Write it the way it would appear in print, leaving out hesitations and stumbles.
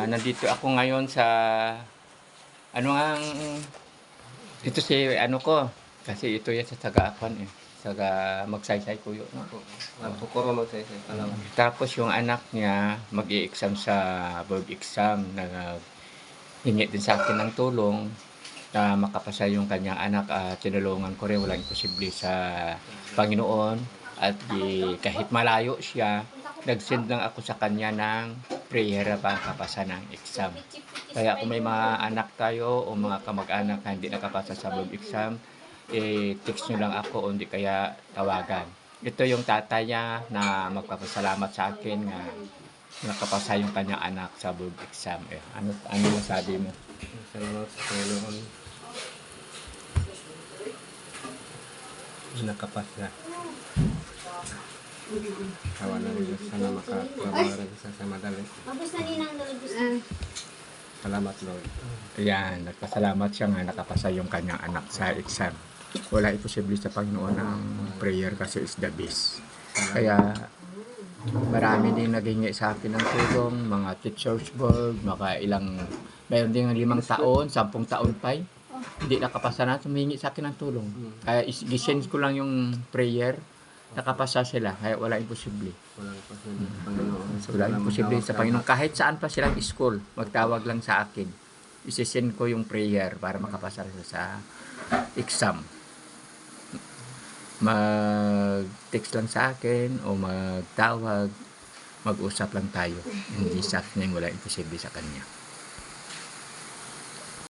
Nandito ako ngayon sa ano ngang ito si ano ko, kasi ito yan sa taga-akuan eh, taga Magsaysay Kuyo, no? Pukuro Magsaysay, Palawan. Tapos yung anak niya mag-i-exam sa board exam, hingi din sa akin ng tulong na makapasa yung kanyang anak. Tinulungan ko rin, walang imposible sa Panginoon. At kahit malayo siya, nag-send lang ako sa kanya ng prayer para makapasa ng exam. Kaya kung may mga anak tayo o mga kamag-anak na hindi nakapasa sa board exam, text nyo lang ako o hindi kaya tawagan. Ito yung tatay niya na magpapasalamat sa akin na nakapasa yung kanyang anak sa board exam. Ano masabi mo? Salamat sa Panginoon. Nakapasa. Kawa na rin sana makatrabaho rin sa madali. Mabos na ninang nalabos. Salamat Lord. Ayan, nagpasalamat siya nga nakapasa yung kanyang anak sa exam. Wala imposible sa Panginoon ang prayer kasi is the best. Kaya marami din naghingi sa akin ng tulong, mga teachers board, mayroon din 5 taon, 10 taon pa hindi nakapasa na, humingi sa akin ng tulong. Kaya gisend ko lang yung prayer, nakapasa sila, kaya wala imposible. Walang pasunod sa Panginoon. Wala imposible sa Panginoon. Kahit saan pa silang school, magtawag lang sa akin. Isisend ko yung prayer para makapasa sila sa exam. Mag-text lang sa akin o magtawag, mag-usap lang tayo. Hindi sa akin wala imposible sa kanya.